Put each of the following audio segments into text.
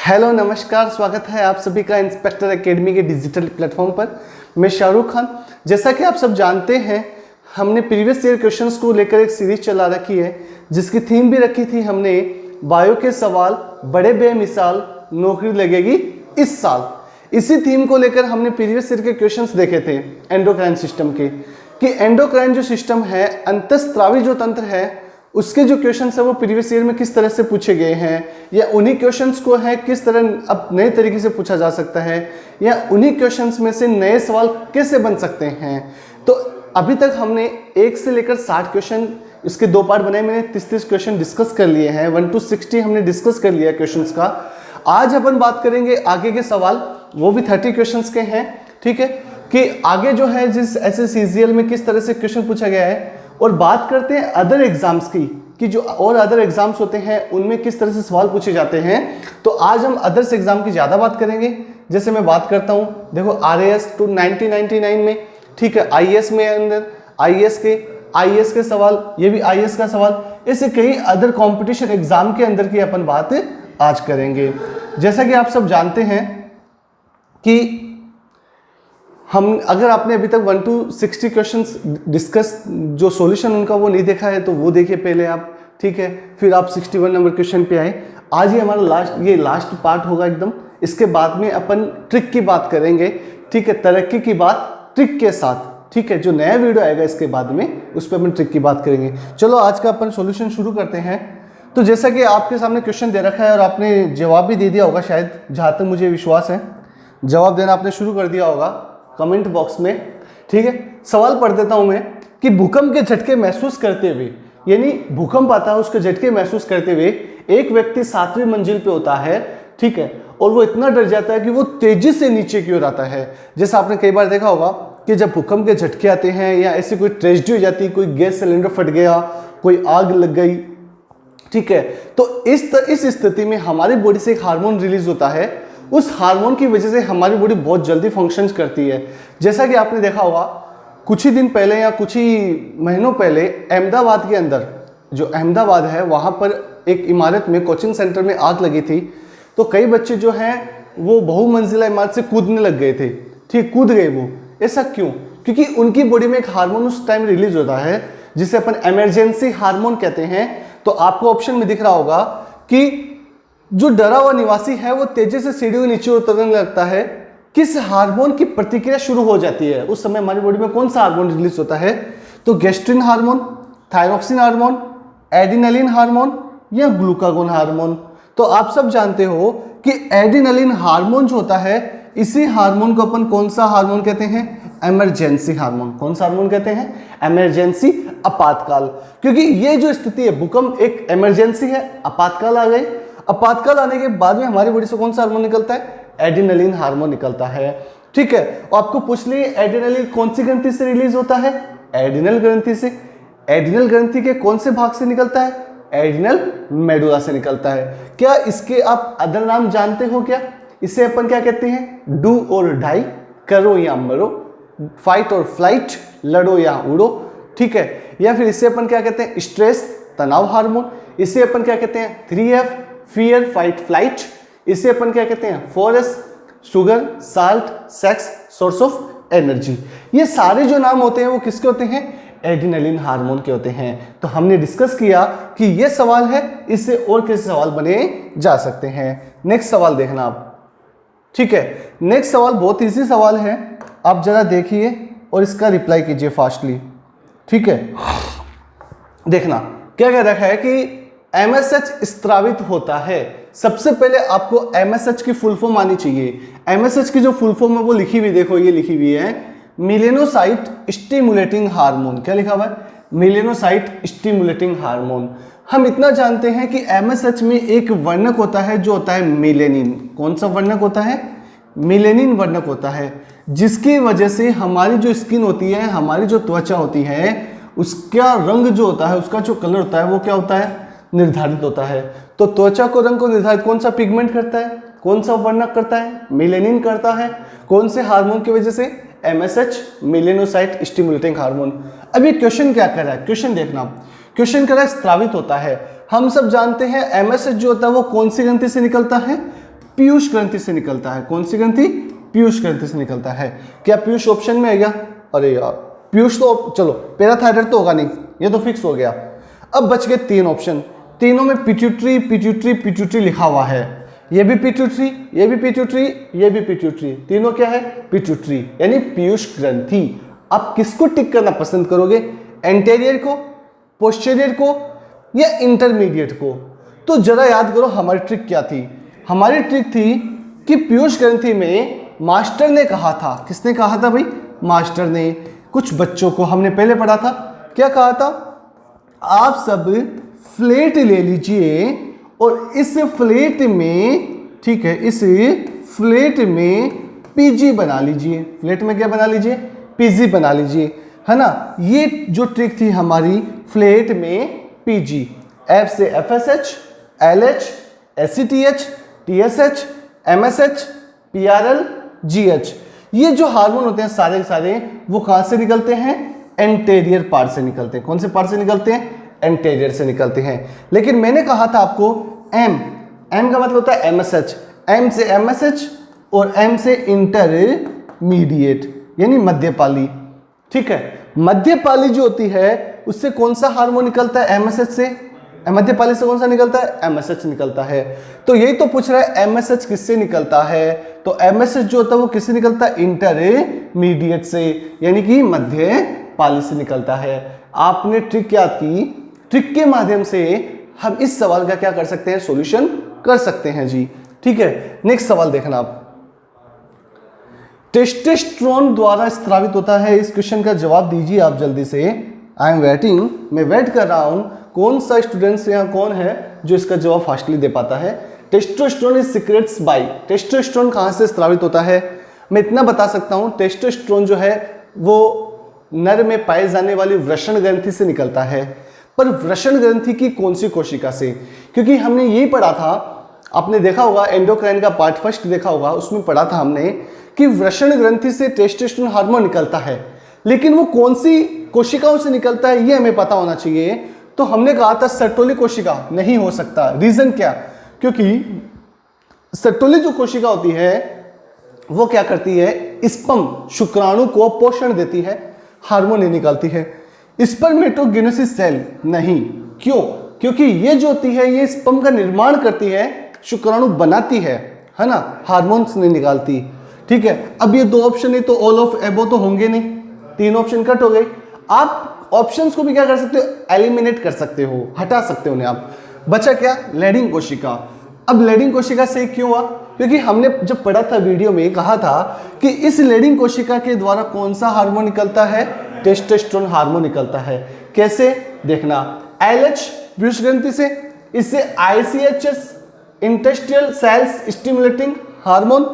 Hello नमस्कार, स्वागत है आप सभी का इंस्पेक्टर एकेडमी के डिजिटल प्लेटफॉर्म पर। मैं शाहरुख खान। जैसा कि आप सब जानते हैं, हमने प्रीवियस ईयर क्वेश्चंस को लेकर एक सीरीज चला रखी है जिसकी थीम भी रखी थी हमने बायो के सवाल बड़े बेमिसाल, नौकरी लगेगी इस साल। इसी थीम को लेकर हमने प्रीवियस ईयर के क्वेश्चंस देखे थे एंडोक्राइन सिस्टम के, कि एंडोक्राइन जो सिस्टम है, अंतःस्रावी जो तंत्र है, उसके जो क्वेश्चंस है वो प्रीवियस ईयर में किस तरह से पूछे गए हैं, या उन्हीं क्वेश्चंस को है किस तरह अब नए तरीके से पूछा जा सकता है, या उन्हीं क्वेश्चंस में से नए सवाल कैसे बन सकते हैं। तो अभी तक हमने 1 से लेकर 60 क्वेश्चन, इसके 2 पार्ट बनाए, मैंने 30 क्वेश्चन डिस्कस कर लिए हैं। 1 to 60 हमने डिस्कस कर लिया क्वेश्चंस का। आज अपन बात करेंगे आगे के सवाल, वो भी 30 क्वेश्चंस के हैं। ठीक है, कि आगे जो है जिस SSCGL में किस तरह से क्वेश्चन पूछा गया है, और बात करते हैं अदर एग्जाम्स की, कि जो और अदर एग्जाम्स होते हैं उनमें किस तरह से सवाल पूछे जाते हैं। तो आज हम अदर्स एग्जाम की ज़्यादा बात करेंगे। जैसे मैं बात करता हूँ, देखो RAS to 1999 में, ठीक है, IAS में अंदर IAS के सवाल, ये भी IAS का सवाल, ऐसे कई अदर कॉम्पिटिशन एग्जाम के अंदर की अपन बात आज करेंगे। जैसा कि आप सब जानते हैं कि हम, अगर आपने अभी तक 1 to 60 क्वेश्चंस डिस्कस, जो सॉल्यूशन उनका वो नहीं देखा है तो वो देखिए पहले आप, ठीक है, फिर आप 61 नंबर क्वेश्चन पे आए। आज ही हमारा लास्ट पार्ट होगा एकदम। इसके बाद में अपन ट्रिक की बात करेंगे, ठीक है, तरक्की की बात ट्रिक के साथ, ठीक है। जो नया वीडियो आएगा इसके बाद में, उस पर अपन ट्रिक की बात करेंगे। चलो आज का अपन सॉल्यूशन शुरू करते हैं। तो जैसा कि आपके सामने क्वेश्चन दे रखा है और आपने जवाब भी दे दिया होगा शायद, जहाँ तक मुझे विश्वास है जवाब देना आपने शुरू कर दिया होगा कमेंट बॉक्स में, ठीक है। सवाल पढ़ देता हूं मैं, कि भूकंप के झटके महसूस करते हुए, यानी भूकंप आता है उसके झटके महसूस करते हुए एक व्यक्ति 7वीं मंजिल पे होता है, ठीक है, और वो इतना डर जाता है कि वो तेजी से नीचे की ओर आता है। जैसा आपने कई बार देखा होगा कि जब भूकंप के झटके आते हैं या ऐसी कोई ट्रेजेडी हो जाती है, कोई गैस सिलेंडर फट गया, कोई आग लग गई, ठीक है, तो इस स्थिति में हमारी बॉडी से एक हार्मोन रिलीज होता है। उस हार्मोन की वजह से हमारी बॉडी बहुत जल्दी फंक्शंस करती है। जैसा कि आपने देखा होगा कुछ ही दिन पहले या कुछ ही महीनों पहले अहमदाबाद के अंदर, जो अहमदाबाद है, वहाँ पर एक इमारत में, कोचिंग सेंटर में आग लगी थी। तो कई बच्चे जो हैं वो बहुमंजिला इमारत से कूदने लग गए थे, ठीक, कूद गए वो। ऐसा क्यों? क्योंकि उनकी बॉडी में एक हार्मोन उस टाइम रिलीज होता है जिसे अपन इमरजेंसी हार्मोन कहते हैं। तो आपको ऑप्शन में दिख रहा होगा कि जो डरा हुआ निवासी है वो तेजी से सीढ़ियों के नीचे उतरने लगता है। किस हार्मोन की प्रतिक्रिया शुरू हो जाती है उस समय हमारी बॉडी में? कौन सा हार्मोन रिलीज होता है? तो gastrin hormone, thyroxine hormone, adrenaline hormone या ग्लूकागोन हार्मोन। तो आप सब जानते हो कि एड्रेनालिन हार्मोन जो होता है, इसी हार्मोन को अपन कौन सा हार्मोन कहते हैं? Emergency hormone. कौन सा हार्मोन कहते हैं? इमरजेंसी, आपातकाल। क्योंकि ये जो स्थिति है, भूकंप एक इमरजेंसी है, आपातकाल आ गई। आपातकाल आने के बाद में हमारी बॉडी से कौन सा हार्मोन निकलता है? एड्रेनालिन हार्मोन निकलता है, ठीक है। और आपको पूछ लिए एड्रेनालिन कौन सी ग्रंथि से रिलीज होता है? एड्रिनल ग्रंथि से। एड्रिनल ग्रंथि के कौन से भाग से निकलता है? एड्रिनल मेडुला से निकलता है। क्या इसके आप अदर नाम जानते हो क्या? इसे अपन क्या कहते हैं? डू और डाई, करो या मरो, फाइट और फ्लाइट, लड़ो या उड़ो, ठीक है। या फिर इसे अपन क्या कहते हैं? स्ट्रेस, तनाव हार्मोन। इसे अपन क्या कहते हैं? 3F, fear, fight, flight. इसे अपन क्या कहते हैं? 4S, sugar, salt, sex, source of energy. ये सारे जो नाम होते हैं वो किसके होते हैं? एड्रेनालिन हार्मोन के होते हैं। तो हमने डिस्कस किया कि ये सवाल है, इससे और कैसे सवाल बने जा सकते हैं। नेक्स्ट सवाल देखना आप, ठीक है। नेक्स्ट सवाल बहुत इजी सवाल है, आप जरा देखिए और इसका रिप्लाई कीजिए फास्टली, ठीक है। देखना क्या कह रखा है कि MSH स्त्रावित होता है। सबसे पहले आपको MSH की फुल फॉर्म आनी चाहिए। MSH की जो फुल फॉर्म है वो लिखी हुई, देखो ये लिखी हुई है, मिलेनोसाइट स्टिमुलेटिंग हार्मोन। क्या लिखा हुआ है? Melanocyte stimulating hormone. हम इतना जानते हैं कि MSH में एक वर्णक होता है जो होता है मेलेनिन। कौन सा वर्णक होता है? मेलेनिन वर्णक होता है, जिसकी वजह से हमारी जो स्किन होती है, हमारी जो त्वचा होती है, उसका रंग जो होता है, उसका जो कलर होता है वो क्या होता है? निर्धारित होता है। तो त्वचा को रंग को निर्धारित कौन सा पिगमेंट करता है? कौन सा वर्णक करता है? मेलेनिन करता है। कौन से हार्मोन की वजह से? MSH, melanocyte stimulating hormone. अब ये क्वेश्चन क्या कर रहा है? क्वेश्चन देखना, क्वेश्चन कर रहा है स्त्रावित होता है। हम सब जानते हैं MSH जो होता है वो कौन सी ग्रंथि से निकलता है? पीयूष ग्रंथि से निकलता है। कौन सी ग्रंथि? पीयूष ग्रंथि से निकलता है। क्या पीयूष ऑप्शन में है क्या? अरे यार पीयूष तो चलो, पैराथायराइड तो होगा नहीं, ये तो फिक्स हो गया। अब बच गए 3 ऑप्शन, तीनों में पिट्यूटरी पिट्यूटरी पिट्यूटरी लिखा हुआ है। ये भी पिट्यूटरी, ये भी पिट्यूटरी, ये भी पिट्यूटरी, तीनों क्या है? पिट्यूटरी, यानी पीयूष ग्रंथि। आप किसको टिक करना पसंद करोगे? एंटेरियर को, पोस्टीरियर को, या इंटरमीडिएट को? तो जरा याद करो हमारी ट्रिक क्या थी। हमारी ट्रिक थी कि पीयूष ग्रंथि में मास्टर ने कहा था, किसने कहा था भाई? मास्टर ने। कुछ बच्चों को हमने पहले पढ़ा था, क्या कहा था? आप सब फ्लेट ले लीजिए और इस फ्लेट में, ठीक है, इस फ्लेट में पीजी बना लीजिए। फ्लेट में क्या बना लीजिए? पीजी बना लीजिए, है ना। ये जो ट्रिक थी हमारी, फ्लेट में पीजी, एफ से FSH, LH, ACTH, TSH, MSH, PRL, GH, ये जो हार्मोन होते हैं सारे के सारे, वो कहां से निकलते हैं? एंटेरियर पार्ट से निकलते हैं। कौन से पार्ट से निकलते हैं? एंटेरियर से निकलते हैं। लेकिन मैंने कहा था आपको एम का मतलब होता है एमएसएच, एम से एमएसएच और एम से इंटरमीडिएट, यानी मध्यपाली। ठीक है, मध्यपाली जो होती है उससे कौन सा हार्मोन निकलता है? एमएसएच से। मध्यपाली से कौन सा निकलता है? एमएसएच निकलता है। तो यही तो पूछ रहा है एमएसएच किससे निकलता है? तो एमएसएच जो होता है वो किससे निकलता है? इंटरमीडिएट से, यानी कि मध्यपाली से निकलता है। आपने ट्रिक याद की, ट्रिक के माध्यम से हम इस सवाल का क्या कर सकते हैं? सॉल्यूशन कर सकते हैं जी। ठीक है, नेक्स्ट सवाल देखना आप। टेस्टोस्टेरोन द्वारा स्रावित होता है, इस क्वेश्चन का जवाब दीजिए आप जल्दी से। आई एम वेटिंग, मैं वेट कर रहा हूं। कौन सा स्टूडेंट्स यहाँ कौन है जो इसका जवाब फास्टली दे पाता है? Testosterone is secrets by, testosterone कहां से स्रावित होता है? मैं इतना बता सकता हूं, टेस्टोस्टेरोन जो है वो नर में पाए जाने वाली वृषण ग्रंथि से निकलता है। पर वृषण ग्रंथि की कौन सी कोशिका से? क्योंकि हमने यही पढ़ा था, आपने देखा होगा एंडोक्राइन का पार्ट फर्स्ट देखा होगा, उसमें पढ़ा था हमने कि वृषण ग्रंथि से टेस्टोस्टेरोन हार्मोन निकलता है, लेकिन वो कौन सी कोशिकाओं से निकलता है ये हमें पता होना चाहिए। तो हमने कहा था सर्टोली कोशिका नहीं हो सकता। रीजन क्या? क्योंकि सर्टोली जो कोशिका होती है वो क्या करती है? स्पर्म शुक्राणु को पोषण देती है, हार्मोन नहीं निकालती है। स्पर्मेटोजेनेसिस सेल नहीं। क्यों? क्योंकि ये जो होती है ये स्पर्म का निर्माण करती है, शुक्राणु बनाती है ना, हार्मोन्स नहीं निकालती। ठीक है, अब ये 2 ऑप्शन है तो ऑल ऑफ एबो तो होंगे नहीं, 3 ऑप्शन कट हो गए। आप ऑप्शंस को भी क्या कर सकते हो? एलिमिनेट कर सकते हो, हटा सकते हो उन्हें आप। बचा क्या? लैडिंग कोशिका। अब लैडिंग कोशिका से क्यों हुआ? क्योंकि हमने जब पढ़ा था वीडियो में कहा था कि इस लैडिंग कोशिका के द्वारा कौन सा हार्मोन निकलता है? टेस्टोस्टेरोन हार्मोन निकलता है। कैसे? देखना, एलएच पीयूष ग्रंथि से, इससे आईसीएचएस इंटेस्टियल सेल्स स्टिमुलेटिंग हार्मोन,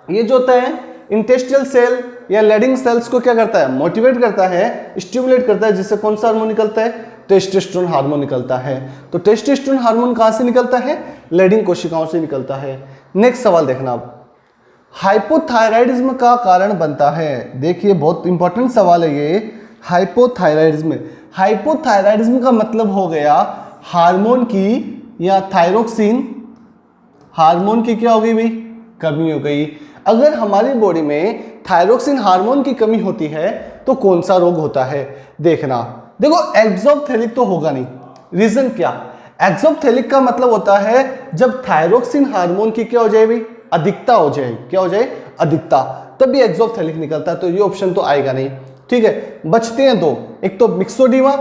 ये जो होता है इंटेस्टियल सेल या लैडिंग सेल्स को क्या करता है? मोटिवेट करता है, स्टिमुलेट करता है, जिससे कौन सा हार्मोन निकलता है? टेस्टोस्टेरोन हार्मोन निकलता है। तो टेस्टोस्टेरोन हार्मोन कहां से निकलता है? लैडिंग कोशिकाओं से निकलता है। नेक्स्ट सवाल देखना आप, हाइपोथायराइडिज्म का कारण बनता है। देखिए बहुत इंपॉर्टेंट सवाल है ये, हाइपोथायराइडिज्म। हाइपोथायराइडिज्म का मतलब हो गया हार्मोन की या थायरोक्सिन हार्मोन की क्या हो गई भाई? कमी हो गई। अगर हमारी बॉडी में थायरोक्सिन हार्मोन की कमी होती है तो कौन सा रोग होता है? देखना, देखो एक्सोप्थेलिक तो होगा नहीं। रीजन क्या? एक्सोप्थेलिक का मतलब होता है जब थायरोक्सिन हार्मोन की क्या हो जाए भाई? अधिकता हो जाए। क्या हो जाए? अधिकता, तभी एक्सोप्थेलिक निकलता है। तो ये ऑप्शन तो आएगा नहीं। ठीक है, बचते हैं 2, एक तो मिक्सोडिमा,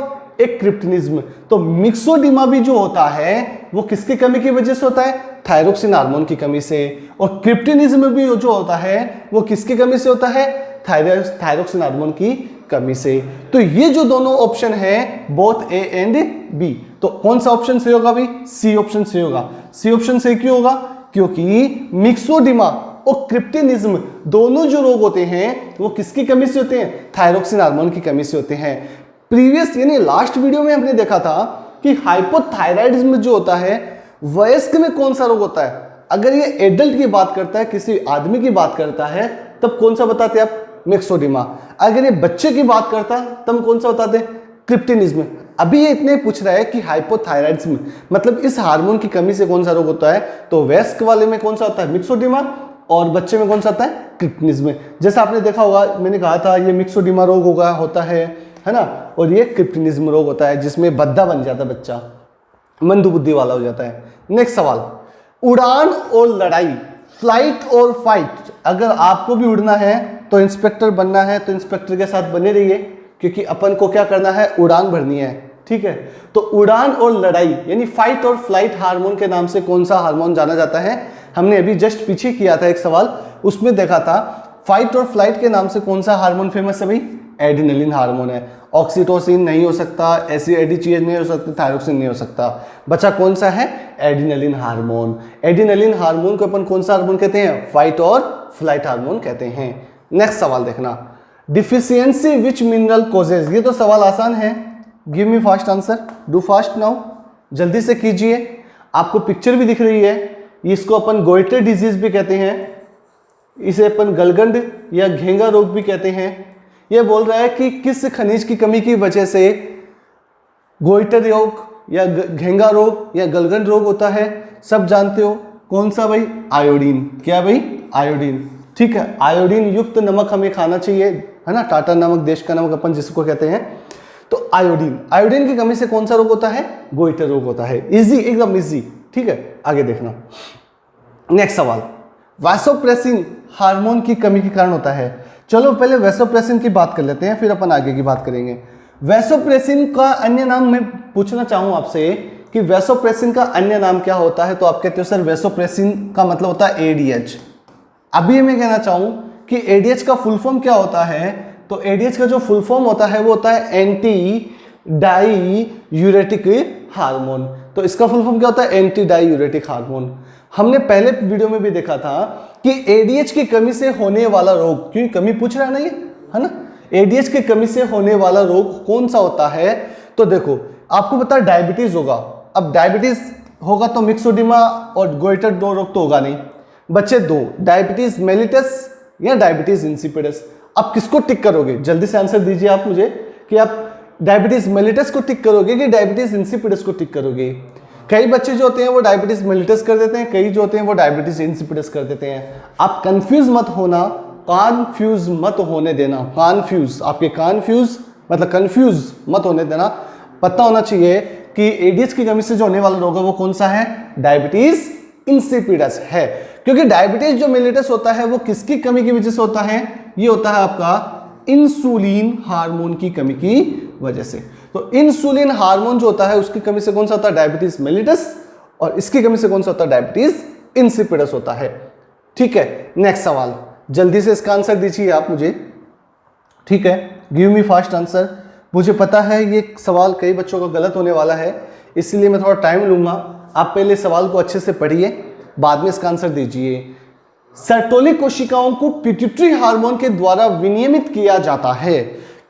एक क्रिप्टिनिज्म। तो मिक्सोडिमा भी जो होता है वो किसकी कमी की वजह से होता है? थायरोक्सिन हार्मोन की कमी से। और क्रिप्टिनिज्म भी जो होता है वो किसकी कमी से होता है? थायरोक्सिन हार्मोन की कमी से। तो ये जो दोनों ऑप्शन है बोथ ए एंड बी, तो कौन सा ऑप्शन सही होगा भाई? सी ऑप्शन सही होगा। सी ऑप्शन सही क्यों होगा? क्योंकि मिक्सोडिमा और क्रिप्टिनिज्म दोनों जो रोग होते हैं वो किसकी कमी से होते हैं? थायरोक्सिन हार्मोन की कमी से होते हैं। प्रीवियस यानी लास्ट वीडियो में हमने देखा था कि हाइपोथायराइडिज्म जो होता है वयस्क में कौन सा रोग होता है? अगर ये एडल्ट की बात करता है, किसी आदमी की बात करता है, तब कौन सा बताते हैं आप? मिक्सोडिमा। अगर ये बच्चे की बात करता तब कौन सा बताते? क्रिप्टिनिज्म। अभी ये इतने पूछ रहा है कि हाइपोथायराइडिज्म मतलब इस हार्मोन की कमी से कौन सा रोग होता है, तो वयस्क वाले में कौन सा होता है, मिक्सोडिमा, और बच्चे में कौन सा होता है, क्रिप्टनिज्म। जैसा आपने देखा होगा, मैंने कहा था ये मिक्सोडिमा रोग होता है ना, और ये क्रिप्टनिज्म रोग होता है जिसमें भद्दा बन जाता है, बच्चा मंदबुद्धि वाला हो जाता है। नेक्स्ट सवाल, उड़ान और लड़ाई, फ्लाइट और फाइट। अगर आपको भी उड़ना है तो इंस्पेक्टर बनना है तो इंस्पेक्टर के साथ बने रहिए, क्योंकि अपन को क्या करना है, उड़ान भरनी है, ठीक है। तो उड़ान और लड़ाई यानी फाइट और फ्लाइट हार्मोन के नाम से कौन सा हार्मोन जाना जाता है। हमने अभी जस्ट पीछे किया था एक सवाल, उसमें देखा था फाइट और फ्लाइट के नाम से कौन सा हार्मोन फेमस है भाई, एड्रेनलिन हार्मोन है। ऑक्सीटोसिन नहीं हो सकता, एसिएडिचिएज नहीं हो सकता, थायरोक्सिन नहीं हो सकता, बचा कौन सा है, एड्रेनलिन हार्मोन। एड्रेनलिन हार्मोन को अपन कौन सा हार्मोन कहते हैं, फाइट और फ्लाइट हार्मोन कहते हैं। नेक्स्ट सवाल देखना, डिफिशियंसी विच मिनरल कॉजेज। ये तो सवाल आसान है, give me fast answer, do fast now, जल्दी से कीजिए। आपको पिक्चर भी दिख रही है, इसको अपन गोइटर डिजीज भी कहते हैं, इसे अपन गलगंड या घेंगा रोग भी कहते हैं। यह बोल रहा है कि किस खनिज की कमी की वजह से गोइटर रोग या घेंगा रोग या गलगंड रोग होता है। सब जानते हो कौन सा भाई, आयोडीन। क्या भाई, आयोडीन, ठीक है। आयोडीन युक्त नमक हमें खाना चाहिए, है ना, टाटा नमक, देश का नमक अपन जिसको कहते हैं। तो आयोडीन की कमी से कौन सा रोग होता है, गोइटर रोग होता है। इजी, एकदम इजी, ठीक है। आगे देखना, नेक्स्ट सवाल, वैसोप्रेसिन हार्मोन की कमी के कारण होता है। चलो पहले वैसोप्रेसिन की बात कर लेते हैं, फिर अपन आगे की बात करेंगे। वैसोप्रेसिन का अन्य नाम मैं पूछना चाहूँ आपसे कि वैसोप्रेसिन का अन्य नाम क्या होता है, तो आप कहते हो सर वैसोप्रेसिन का मतलब होता है एडीएच। अभी मैं कहना चाहूँ कि एडीएच का फुल फॉर्म क्या होता है, तो एडीएच का जो फुल फॉर्म होता है वो होता है एंटी डाईयूरेटिक हार्मोन। तो इसका फुल फॉर्म क्या होता है, एंटी डाईयूरेटिक हार्मोन। हमने पहले वीडियो में भी देखा था कि एडीएच की कमी से होने वाला रोग, क्योंकि कमी पूछ रहा है ना ये, है ना, एडीएच की कमी से होने वाला रोग कौन सा होता है। तो देखो आपको पता है डायबिटीज होगा, अब डायबिटीज होगा तो मिक्सोडिमा और गोइटर दो रोग तो होगा नहीं, बच्चे दो, डायबिटीज मेलिटस या डायबिटीज इंसिपिडस। आप किसको टिक करोगे, जल्दी से आंसर दीजिए आप मुझे कि आप डायबिटीज मेलिटस को टिक करोगे कि डायबिटीज इंसिपिडस को टिक करोगे। कई बच्चे जो होते हैं वो डायबिटीज मेलिटस कर देते हैं, कई जो होते हैं वो डायबिटीज इंसिपिडस कर देते हैं। आप कंफ्यूज मत होना, कॉन्फ्यूज मत होने देना, कॉन्फ्यूज, आपके कॉन्फ्यूज मतलब कंफ्यूज मत होने देना। पता होना चाहिए कि एडीएच की कमी से जो होने वाला रोग है वो कौन सा है, डायबिटीज इंसिपिडस है। क्योंकि डायबिटीज जो मेलिटस होता है वो किसकी कमी की वजह से होता है, ये होता है आपका इंसुलिन हार्मोन की कमी की वजह से। तो इंसुलिन हार्मोन जो होता है उसकी कमी से कौन सा होता है, डायबिटीज मेलिटस, और इसकी कमी से कौन सा होता है, डायबिटीज इंसिपिडस होता है, ठीक है। नेक्स्ट सवाल, जल्दी से इसका आंसर दीजिए आप मुझे, ठीक है, गिव मी फास्ट आंसर। मुझे पता है ये सवाल कई बच्चों का गलत होने वाला है, इसलिए मैं थोड़ा टाइम लूंगा। आप पहले सवाल को अच्छे से पढ़िए, बाद में इसका आंसर दीजिए। सर्टोली कोशिकाओं को पिट्यूटरी हार्मोन के द्वारा विनियमित किया जाता है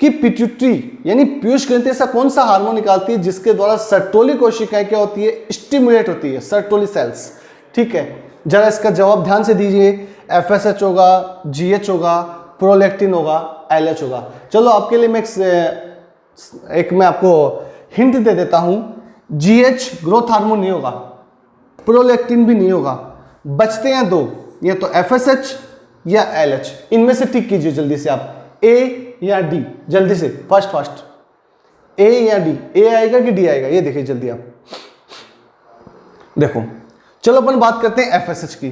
कि पिट्यूटरी यानी पीयूष ग्रंथि ऐसा कौन सा हार्मोन निकालती है जिसके द्वारा सर्टोली कोशिकाएं क्या होती है, स्टिमुलेट होती है, सर्टोली सेल्स, ठीक है। जरा इसका जवाब ध्यान से दीजिए, एफएसएच होगा, जीएच होगा, प्रोलैक्टिन होगा, एलएच होगा। चलो आपके लिए मैं एक मैं आपको हिंट दे देता हूं, जीएच ग्रोथ हार्मोन नहीं होगा, प्रोलैक्टिन भी नहीं होगा, बचते हैं दो, या तो एफएसएच या एलएच। इनमें से टिक कीजिए जल्दी से आप, ए या डी, जल्दी से फास्ट, ए या डी, ए आएगा कि डी आएगा, ये देखिए जल्दी आप देखो। चलो अपन बात करते हैं एफएसएच की।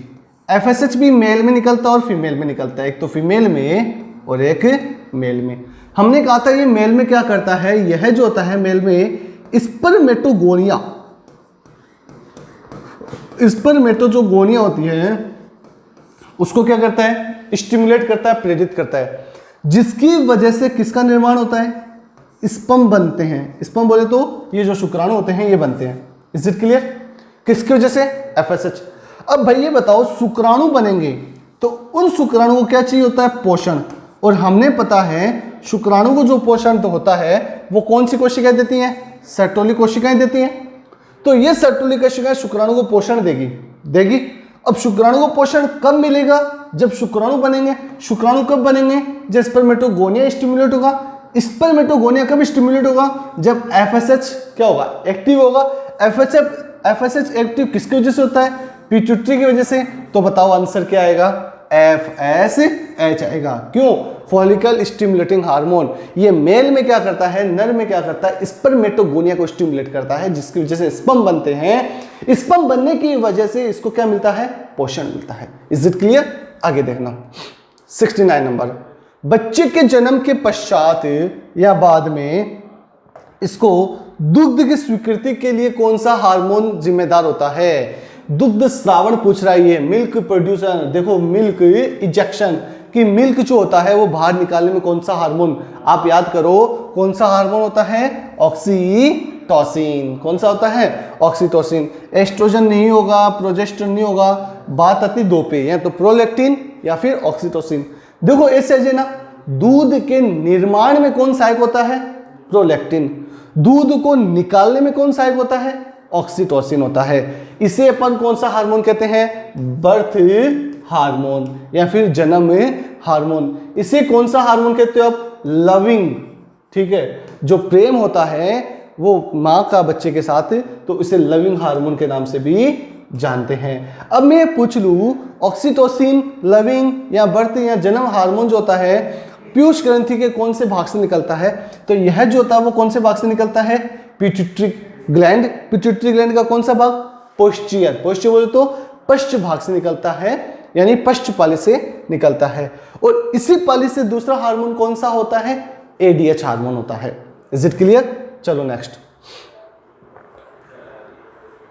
एफएसएच भी मेल में निकलता है और फीमेल में निकलता है, एक तो फीमेल में और एक मेल में। हमने कहा था ये मेल में क्या करता है, यह जो होता है मेल में स्पर्मेटोगोनिया, स्पर्मेटो जो गोनिया होती है उसको क्या करता है, स्टिमुलेट करता है, प्रेरित करता है, जिसकी वजह से किसका निर्माण होता है, स्पर्म बनते हैं। स्पर्म बोले तो ये जो शुक्राणु होते हैं ये बनते हैं। इज इट क्लियर, किसकी वजह से, एफएसएच। अब भाई ये बताओ शुक्राणु बनेंगे तो उन शुक्राणु को क्या चाहिए होता है, पोषण, और हमने पता है शुक्राणु को जो पोषण तो होता है वो कौन सी कोशिकाएं देती हैं, सर्टोली कोशिकाएं देती हैं। तो ये सर्टोली कोशिकाएं शुक्राणु को पोषण देगी। अब शुक्राणु को पोषण कब मिलेगा, जब शुक्राणु बनेंगे। शुक्राणु कब बनेंगे, जब स्पर्मेटोगोनिया स्टिमुलेट होगा। स्पर्मेटोगोनिया कब स्टिमुलेट होगा? जब FSH क्या होगा? एक्टिव होगा। FSH एक्टिव किसकी वजह से होता है? पिट्यूटरी की वजह से। तो बताओ आंसर क्या आएगा? FSH आएगा। क्यों? Follicle stimulating hormone. ये मेल में क्या करता है, नर में क्या करता है? स्पर्मेटोगोनिया को स्टिमुलेट करता है, जिसकी वजह से स्पर्म बनते हैं। स्पर्म बनने की वजह से इसको क्या मिलता है? पोषण मिलता है। Is it clear? आगे देखना 69 नंबर। बच्चे के जन्म के पश्चात या बाद में इसको दुग्ध की स्वीकृति के लिए कौन सा हार्मोन जिम्मेदार होता है? दुग्ध श्रावण पूछ रहा है ये, मिल्क प्रोड्यूसर। देखो मिल्क इजेक्शन कि मिल्क जो होता है वो बाहर निकालने में कौन सा हार्मोन, आप याद करो कौन सा हार्मोन होता है? ऑक्सीटोसिन। कौन सा होता है? ऑक्सीटोसिन। एस्ट्रोजन नहीं होगा, प्रोजेस्टेरोन नहीं होगा। बात आती दो पे, या तो प्रोलैक्टिन या फिर ऑक्सीटोसिन। देखो ऐसे है ना, दूध के निर्माण में कौन सहायक होता है? प्रोलैक्टिन। दूध को निकालने में कौन सहायक होता है? ऑक्सीटोसिन होता है। इसे अपन कौन सा हार्मोन कहते हैं? बर्थ हार्मोन या फिर जन्म हार्मोन। इसे कौन सा हार्मोन कहते हो आप? लविंग। ठीक है, जो प्रेम होता है वो माँ का बच्चे के साथ, तो इसे लविंग हार्मोन के नाम से भी जानते हैं। अब मैं पूछ लूं ऑक्सीटोसिन, लविंग या बर्थ या जन्म हार्मोन जो होता है पीयूष ग्रंथि के कौन से भाग से निकलता है? तो यह जो होता है वो कौन से भाग से निकलता है? Pituitary gland. पिट्यूटरी ग्लैंड का कौन सा भाग? पोस्टीरियर। पोस्टीरियर बोले तो पश्च भाग से निकलता है, यानी पश्च पाली से निकलता है। और इसी पाली से दूसरा हार्मोन कौन सा होता है? ADH हार्मोन होता है। Is it clear? चलो नेक्स्ट।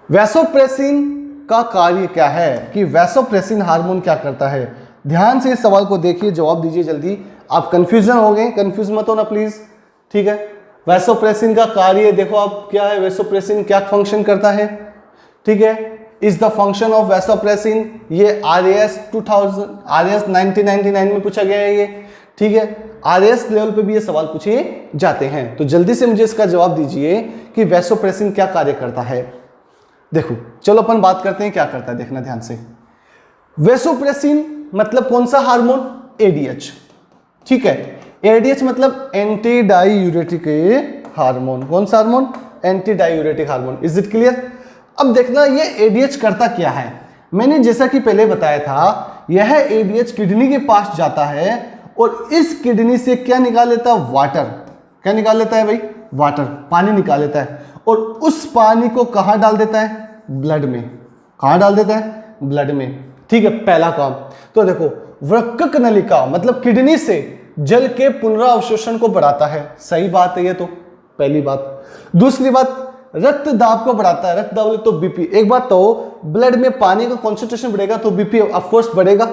वैसोप्रेसिन का कार्य क्या है? कि वैसोप्रेसिन हार्मोन क्या करता है? ध्यान से इस सवाल को देखिए, जवाब दीजिए जल्दी। आप कंफ्यूजन हो गए, कंफ्यूज मत होना प्लीज। ठीक है, वैसोप्रेसिन का कार्य देखो आप क्या है, वैसोप्रेसिन क्या फंक्शन करता है? ठीक है, is the function of vasopressin. ये RAS 1999 में पूछा गया है ये। ठीक है, RAS लेवल पे भी ये सवाल पूछे जाते हैं। तो जल्दी से मुझे इसका जवाब दीजिए कि वैसोप्रेसिन क्या कार्य करता है। देखो चलो अपन बात करते हैं क्या करता है, देखना ध्यान से। वैसोप्रेसिन मतलब कौन सा हार्मोन? ADH। ठीक है, ADH मतलब एंटी डाईयूरेटिक हार्मोन। कौन सा hormone? Anti diuretic hormone. Is it clear? अब देखना ये ADH करता क्या है। मैंने जैसा कि पहले बताया था, यह ADH किडनी के पास जाता है और इस किडनी से क्या निकाल लेता है? वाटर। क्या निकाल लेता है भाई? वाटर, पानी निकाल लेता है। और उस पानी को कहां डाल देता है? ब्लड में। कहां डाल देता है? ब्लड में। ठीक है, पहला काम। तो देखो वृक्क नलिका मतलब किडनी से जल के पुनरावशोषण को बढ़ाता है। सही बात है ये तो, पहली बात। दूसरी बात, रक्त दाब को बढ़ाता है। रक्त दाब तो BP। एक बात तो ब्लड में पानी का कॉन्सेंट्रेशन बढ़ेगा तो BP ऑफ कोर्स बढ़ेगा,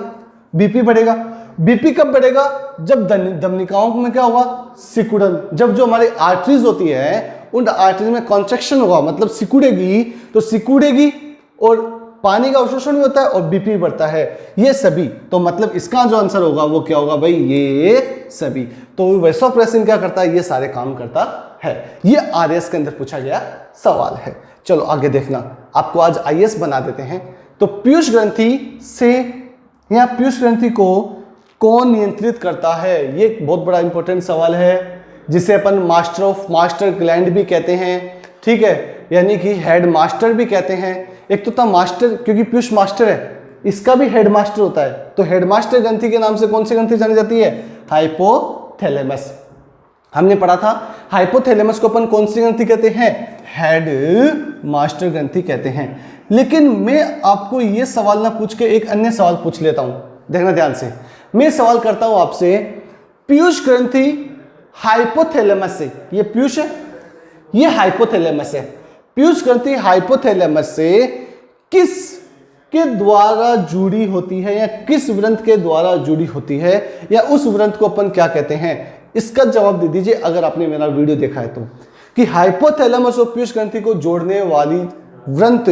BP बढ़ेगा। BP कब बढ़ेगा? जब धमनिकाओं में क्या होगा? सिकुड़न। जब जो हमारी आर्टरीज होती है उन आर्टरीज में कॉन्ट्रैक्शन होगा, मतलब सिकुड़ेगी, तो सिकुड़ेगी और पानी का अवशोषण भी होता है और BP बढ़ता है। ये सभी, तो मतलब इसका जो आंसर होगा वो क्या होगा भाई? ये सभी। तो वैसोप्रेसिन क्या करता है? ये सारे काम करता है। ये RAS के अंदर पूछा गया सवाल है। चलो आगे देखना, आपको आज IAS बना देते हैं। तो पीयूष ग्रंथि से या पीयूष ग्रंथि को कौन नियंत्रित करता है? ये बहुत बड़ा इंपॉर्टेंट सवाल है, जिसे अपन मास्टर ग्लैंड भी कहते हैं। ठीक है, यानी कि हेड मास्टर भी कहते हैं। एक तो था मास्टर, क्योंकि पीयूष मास्टर है, इसका भी हेड मास्टर होता है। तो हेड मास्टर ग्रंथि के नाम से कौन सी ग्रंथि जानी जाती है? हाइपोथैलेमस। हमने पढ़ा था हाइपोथैलेमस को अपन कौन सी ग्रंथि कहते हैं? हेड मास्टर ग्रंथि कहते हैं। लेकिन मैं आपको ये सवाल ना पूछ के एक अन्य सवाल पूछ लेता हूं, देखना ध्यान से। मैं सवाल करता हूं आपसे, पीयूष ग्रंथि हाइपोथैलेमस से, ये पीयूष है, ये हाइपोथैलेमस है। पीयूष ग्रंथि हाइपोथैलेमस से किस के द्वारा जुड़ी होती है, या किस व्रंत के द्वारा जुड़ी होती है, या उस व्रंत को अपन क्या कहते हैं? इसका जवाब दे दीजिए अगर आपने मेरा वीडियो देखा है तो, कि हाइपोथैलेमस और पीयूष ग्रंथि को जोड़ने वाली व्रंत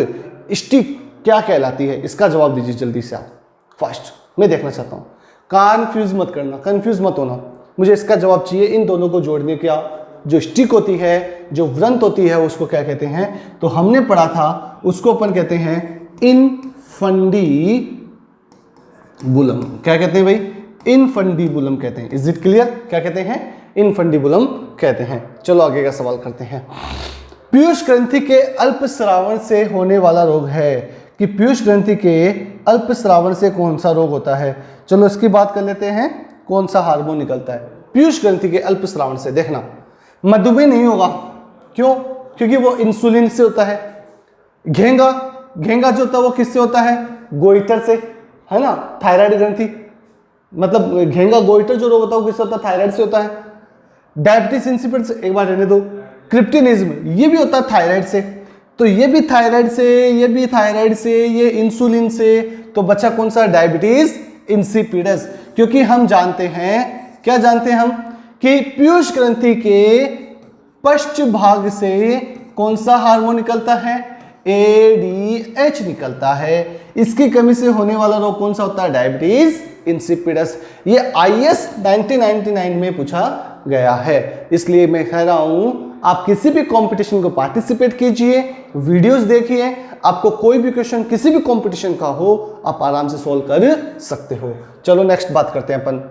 स्टिक क्या कहलाती है? इसका जवाब दीजिए जल्दी से आप, फास्ट। मैं देखना चाहता हूं, कंफ्यूज मत करना, कंफ्यूज मत होना, मुझे इसका जवाब चाहिए। इन दोनों को जोड़ने का जो स्टिक होती है, जो व्रंत होती है, उसको क्या कहते हैं? तो हमने पढ़ा था, उसको अपन कहते हैं इनफंडीबुलम। क्या कहते हैं भाई? इनफंडीबुलम कहते हैं। Is it clear? क्या कहते हैं? इनफंडिबुलम कहते हैं। चलो आगे का सवाल करते हैं। पीयूष ग्रंथि के अल्पस्रावन से होने वाला रोग है कि पीयूष ग्रंथि के अल्पस्रावन से कौन सा रोग होता है। चलो इसकी बात कर लेते हैं, कौन सा हार्मोन निकलता है पीयूष ग्रंथि के अल्पस्रावन से। देखना, मधुमेह नहीं होगा, क्यों? क्योंकि वो इंसुलिन से होता है। घेंगा जो होता है वो किससे होता है? गोइटर से, है ना, थायराइड ग्रंथि, मतलब घेंगा गोइटर जो रोग होता है वो किससे होता है? थायराइड से होता है। डायबिटीज इंसिपिडस, एक बार रहने दो। क्रिप्टिनिज्म, ये भी होता है थायराइड से, तो ये भी थायराइड से, ये भी थायराइड से, ये इंसुलिन से, तो बचा कौन सा? Diabetes insipidus. क्योंकि हम जानते हैं, क्या जानते हैं हम, कि पीयूष ग्रंथि के पश्च भाग से कौन सा हार्मोन निकलता है? ADH निकलता है। इसकी कमी से होने वाला रोग कौन सा होता है? Diabetes insipidus. ये IS 1999 में पूछा गया है, इसलिए मैं कह रहा हूं आप किसी भी कंपटीशन को पार्टिसिपेट कीजिए, वीडियोस देखिए, आपको कोई भी क्वेश्चन किसी भी कंपटीशन का हो आप आराम से सॉल्व कर सकते हो। चलो नेक्स्ट बात करते हैं अपन।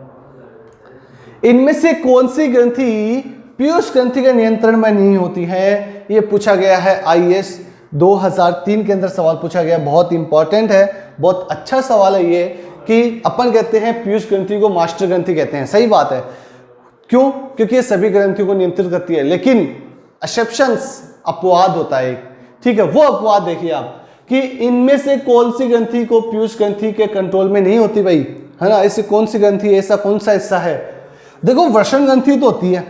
इनमें से कौन सी ग्रंथि पीयूष ग्रंथि के नियंत्रण में नहीं होती है? ये पूछा गया है IS 2003 के अंदर सवाल पूछा गया, बहुत इंपॉर्टेंट है, बहुत अच्छा सवाल है ये, कि अपन कहते हैं पीयूष ग्रंथि को मास्टर ग्रंथि कहते हैं, सही बात है। क्यों? क्योंकि ये सभी ग्रंथियों को नियंत्रित करती है, लेकिन एक्सेप्शंस, अपवाद होता है, ठीक है। वो अपवाद देखिए आप, कि इनमें से कौन सी ग्रंथि को पीयूष ग्रंथि के कंट्रोल में नहीं होती भाई, है ना, ऐसी कौन सी ग्रंथि, ऐसा कौन सा हिस्सा है? देखो, वृषण ग्रंथि तो होती है,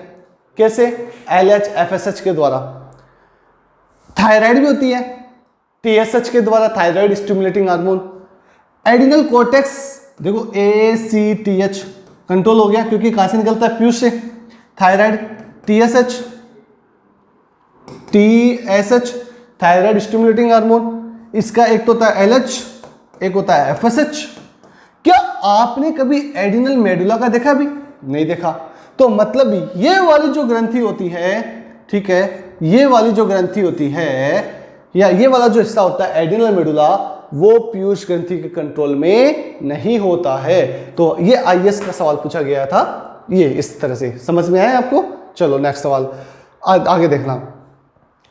कैसे? LH FSH के द्वारा। थायराइड भी होती है TSH के द्वारा, thyroid stimulating hormone. Adrenal cortex देखो ACTH कंट्रोल हो गया, क्योंकि कहां से निकलता है? पीयूष से। Thyroid TSH thyroid stimulating hormone, इसका एक तो होता है LH, एक होता है FSH। क्या आपने कभी एडिनल मेडुला का देखा? भी नहीं देखा। तो मतलब ये वाली जो ग्रंथि होती है, ठीक है, ये वाली जो ग्रंथि होती है, या ये वाला जो हिस्सा होता है एडिनल मेडुला, वो पीयूष ग्रंथि के कंट्रोल में नहीं होता है। तो ये IS का सवाल पूछा गया था, ये इस तरह से समझ में आया आपको। चलो नेक्स्ट सवाल आगे देखना,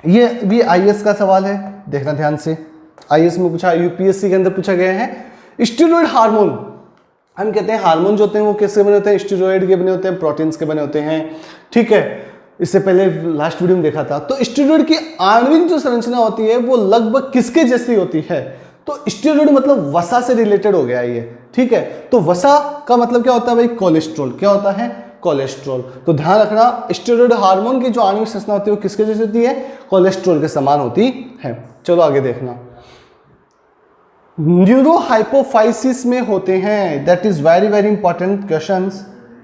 ये भी IS का सवाल है, देखना ध्यान से। IS में पूछा, UPSC के अंदर पूछा गया है। स्टेरॉइड हार्मोन, हम कहते हैं हार्मोन जो होते हैं वो किसके बने होते हैं? स्टेरॉइड के बने होते हैं, प्रोटीन्स के बने होते हैं, ठीक है। इससे पहले लास्ट वीडियो में देखा था। तो स्टेरॉइड की आणविक जो संरचना होती है वो लगभग किसके जैसी होती है? तो स्टेरॉइड मतलब वसा से रिलेटेड हो गया ये, ठीक है। तो वसा का मतलब क्या होता है भाई? कोलेस्ट्रॉल। क्या होता है? कोलेस्ट्रॉल। तो ध्यान रखना, स्टेरॉइड हार्मोन की जो आणविक संरचना होती है वो किसके जैसी होती है? कोलेस्ट्रॉल के समान होती है। चलो आगे देखना, न्यूरोहाइपोफाइसिस में होते हैं, that is very very important question,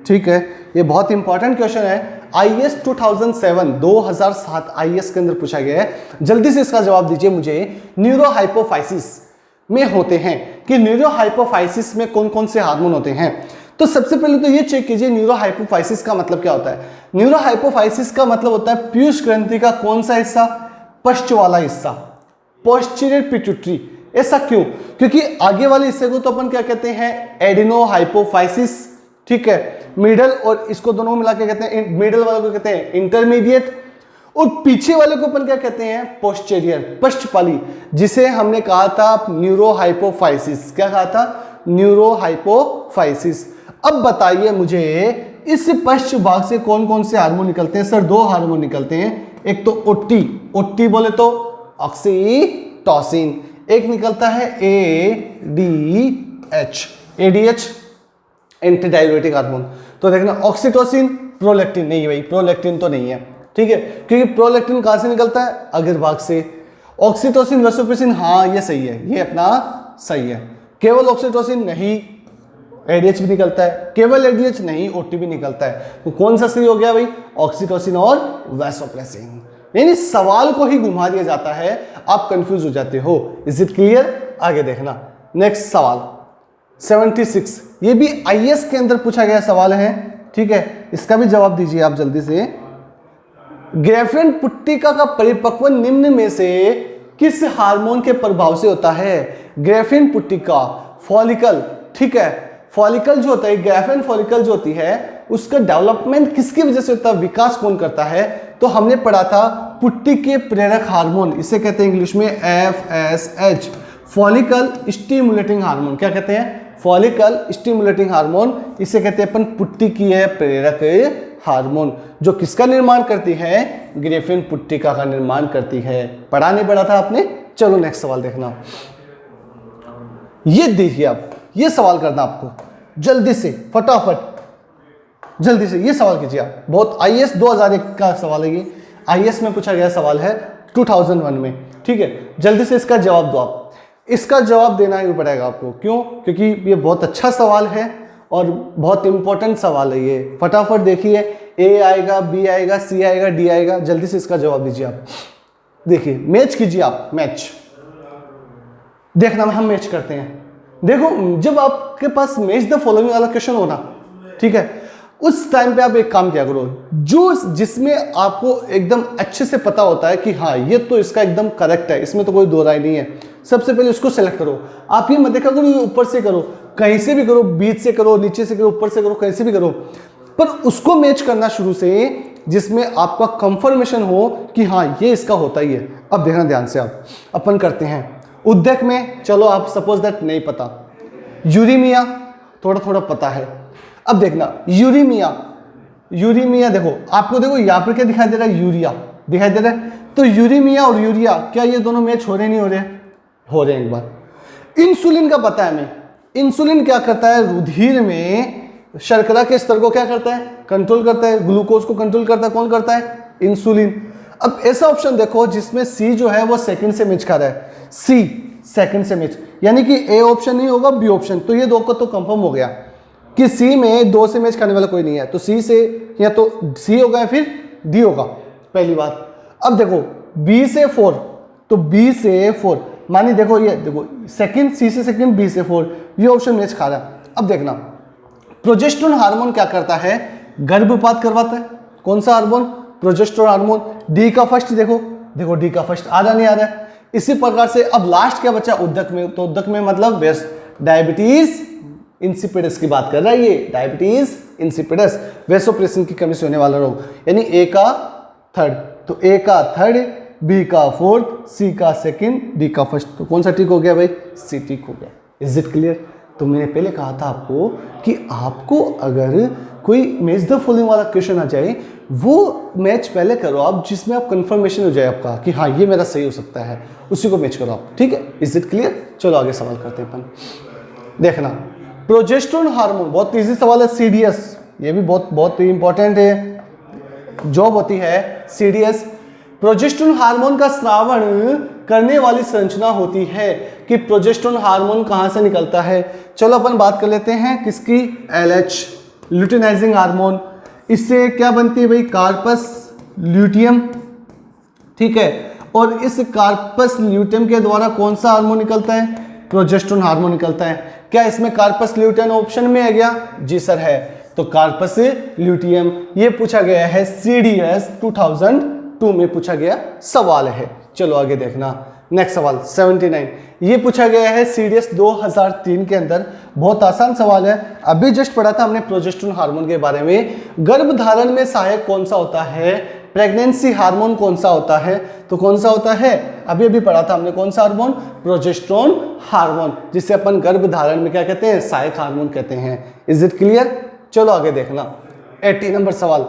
ठीक है। ये बहुत इंपॉर्टेंट क्वेश्चन है, IS 2007 IS के अंदर पूछा गया है। जल्दी से इसका जवाब दीजिए मुझे। न्यूरोहाइपोफाइसिस में होते हैं कि न्यूरोहाइपोफाइसिस में कौन कौन से हार्मोन होते हैं? तो सबसे पहले तो ये चेक कीजिए न्यूरोहाइपोफाइसिस का मतलब क्या होता है। न्यूरोहाइपोफाइसिस का मतलब होता है पीयूष ग्रंथि का कौन सा हिस्सा? पश्च वाला हिस्सा, पोस्टीरियर पिट्यूटरी। ऐसा क्यों? क्योंकि आगे वाले हिस्से को तो अपन क्या कहते हैं? एडिनोहाइपोफाइसिस, ठीक है। मिडल और इसको दोनों मिला के कहते हैं, मिडल वाले को कहते हैं इंटरमीडिएट, और पीछे वाले को अपन क्या कहते हैं? पोस्टीरियर, पश्चपाली, जिसे हमने कहा था न्यूरोहाइपोफाइसिस। क्या कहा था? न्यूरोहाइपोफाइसिस। अब बताइए मुझे इस पश्च भाग से कौन कौन से हार्मोन निकलते हैं? सर दो हार्मोन निकलते हैं, एक तो ओटी बोले तो ऑक्सीटोसिन, एक निकलता है ADH एंटी डाययूरेटिक हार्मोन। तो देखना ऑक्सीटोसिन, प्रोलैक्टिन नहीं भाई, प्रोलैक्टिन तो नहीं है, ठीक है, क्योंकि प्रोलैक्टिन कहां से निकलता है? अग्रभाग से। ऑक्सीटोसिन, वसोप्रेसिन, हाँ ये सही है, ये अपना सही है। केवल ऑक्सीटोसिन नहीं, ADH भी निकलता है। केवल ADH नहीं, OT भी निकलता है। तो कौन सा सही हो गया भाई? ऑक्सीटोसिन और वैसोप्रेसिन। यानी सवाल को ही घुमा दिया जाता है, आप कंफ्यूज हो जाते हो। Is it clear? आगे देखना नेक्स्ट सवाल 76, ये भी IS के अंदर पूछा गया सवाल है, ठीक है। इसका भी जवाब दीजिए आप जल्दी से। ग्रेफिन पुट्टिका का परिपक्व निम्न में से किस हार्मोन के प्रभाव से होता है? ग्रेफिन पुट्टिका, फॉलिकल, ठीक है। फॉलिकल जो होता है, ग्रेफिन फॉलिकल जो होती है उसका डेवलपमेंट किसकी वजह से होता है, विकास कौन करता है, तो हमने पढ़ा था पुट्टी के प्रेरक हार्मोन, इसे कहते हैं इंग्लिश में FSH, फॉलिकल स्टिमुलेटिंग हार्मोन। क्या कहते हैं, फॉलिकल स्टिमुलेटिंग हार्मोन, इसे कहते हैं अपन पुट्टी की है प्रेरक हार्मोन, जो किसका निर्माण करती है, ग्रेफिन पुट्टिका का निर्माण करती है। पढ़ा नहीं पढ़ा था आपने? चलो नेक्स्ट सवाल देखना। ये देखिए आप, ये सवाल करना आपको जल्दी से, फटाफट जल्दी से ये सवाल कीजिए आप। बहुत IAS 2001 का सवाल है, ये IAS में पूछा गया सवाल है 2001 में, ठीक है। जल्दी से इसका जवाब दो आप, इसका जवाब देना ही पड़ेगा आपको। क्यों? क्योंकि ये बहुत अच्छा सवाल है और बहुत इंपॉर्टेंट सवाल है ये। फटाफट देखिए, A आएगा, B आएगा, C आएगा, D आएगा, जल्दी से इसका जवाब दीजिए आप। देखिए मैच कीजिए आप, मैच देखना, हम मैच करते हैं। देखो जब आपके पास मैच द फॉलोइंग वाला क्वेश्चन हो ना, ठीक है, उस टाइम पे आप एक काम किया करो, जो जिसमें आपको एकदम अच्छे से पता होता है कि हाँ ये तो इसका एकदम करेक्ट है, इसमें तो कोई दो राय नहीं है, सबसे पहले उसको सेलेक्ट करो। आप ये मत देखा करो ये ऊपर से करो, कहीं से भी करो, बीच से करो, नीचे से करो, ऊपर से करो, कहीं से भी करो, पर उसको मैच करना शुरू से जिसमें आपका कंफर्मेशन हो कि हाँ ये इसका होता ही है। अब देखना ध्यान से आप, अपन करते हैं उद्दक में, चलो आप सपोज दैट नहीं पता, यूरीमिया थोड़ा थोड़ा पता है। अब देखना यूरीमिया, यूरीमिया देखो आपको, देखो यहाँ पर क्या दिखाई दे रहा है, यूरिया दिखाई दे रहा है, तो यूरीमिया और यूरिया क्या ये दोनों मैच हो रहे नहीं हो रहे? हो रहे हैं। एक बार इंसुलिन का पता है हमें, इंसुलिन क्या करता है, रुधिर में शर्करा के स्तर को क्या करता है, कंट्रोल करता है, ग्लूकोज को कंट्रोल करता है, कौन करता है, इंसुलिन। अब ऐसा ऑप्शन देखो जिसमें सी जो है वो सेकंड से मैच कर रहा है, सी सेकंड से मैच, यानी कि ए ऑप्शन नहीं होगा, बी ऑप्शन, तो ये दो का तो कंफर्म हो गया कि सी में दो से मैच करने वाला कोई नहीं है, तो सी से या तो सी होगा या फिर डी होगा, पहली बात। अब देखो बी से 4, तो बी से 4 मानी, देखो ये देखो सेकंड, सी से सेकंड, बी से 4, ये ऑप्शन मैच खा रहा है। अब देखना प्रोजेस्टेरोन हार्मोन क्या करता है, गर्भपात करवाता है, कौन सा हार्मोन, प्रोजेस्टेरोन हार्मोन। डी का फर्स्ट देखो, देखो डी का फर्स्ट आ रहा नहीं आ रहा है। इसी प्रकार से अब लास्ट क्या बचा उद्दक में, तो उद्दक में मतलब डायबिटीज इंसिपिडस की बात कर रहा है ये, डायबिटीज इंसिपिडस, वेसोप्रेसिन की कमी से होने वाला रोग, यानी ए का थर्ड, तो ए का थर्ड, बी का फोर्थ, सी का सेकंड, डी का फर्स्ट, तो कौन सा ठीक हो गया भाई, सी ठीक हो गया। Is it clear? तो मैंने पहले कहा था आपको कि आपको अगर कोई मैच द फॉलोइंग वाला क्वेश्चन आ जाए, वो मैच पहले करो आप जिसमें आप कंफर्मेशन हो जाए आपका कि हाँ ये मेरा सही हो सकता है, उसी को मैच करो आप, ठीक है। Is it clear? चलो आगे सवाल करते हैं अपन। देखना प्रोजेस्टेरोन हार्मोन, बहुत इजी सवाल है, CDS, ये भी बहुत बहुत इंपॉर्टेंट है, जॉब होती है CDS। प्रोजेस्टेरोन हार्मोन का स्रावण करने वाली संरचना होती है कि प्रोजेस्टेरोन हार्मोन कहां से निकलता है। चलो अपन बात कर लेते हैं किसकी, LH, ल्यूटिनाइजिंग हार्मोन। इससे क्या बनती है भाई, कार्पस ल्यूटियम, ठीक है, और इस कार्पस ल्यूटियम के द्वारा कौन सा हार्मोन निकलता है, प्रोजेस्टेरोन हार्मोन निकलता है। क्या इसमें कार्पस ल्यूटियम ऑप्शन में है क्या? जी सर है, तो कार्पस ल्यूटियम, ये पूछा गया है CDS 2002 में पूछा गया सवाल है। चलो आगे देखना, नेक्स्ट सवाल 79, ये पूछा गया है CDS 2003 के अंदर, बहुत आसान सवाल है, अभी जस्ट पढ़ा था हमने प्रोजेस्टेरोन हार्मोन के बारे में। गर्भधारण में सहायक कौन सा होता है, प्रेगनेंसी हार्मोन कौन सा होता है, तो कौन सा होता है, अभी अभी पढ़ा था हमने, कौन सा हार्मोन, प्रोजेस्टेरोन हार्मोन, जिसे अपन गर्भधारण में क्या कहते हैं, सहायक हार्मोन कहते हैं। Is it clear? चलो आगे देखना 80 नंबर सवाल,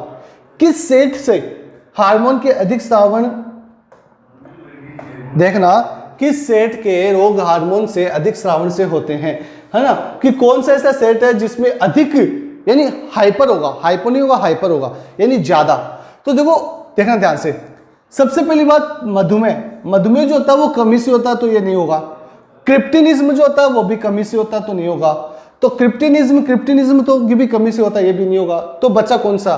किस सेट से हार्मोन के अधिक स्रावण, देखना किस सेट के रोग हार्मोन से अधिक स्रावण से होते हैं, है ना, कि कौन सा ऐसा सेट है जिसमें अधिक, यानी हाइपर होगा, हाइपर नहीं होगा, हाइपर होगा यानी ज्यादा। तो देखो देखना ध्यान से, सबसे पहली बात मधुमेह, मधुमेह जो होता है वो कमी से होता है, तो ये नहीं होगा। क्रिप्टिनिज्म जो होता है वो भी कमी से होता है, तो नहीं होगा। तो क्रिप्टिनिज्म तो भी कमी से होता है, ये भी नहीं होगा। तो बचा कौन सा,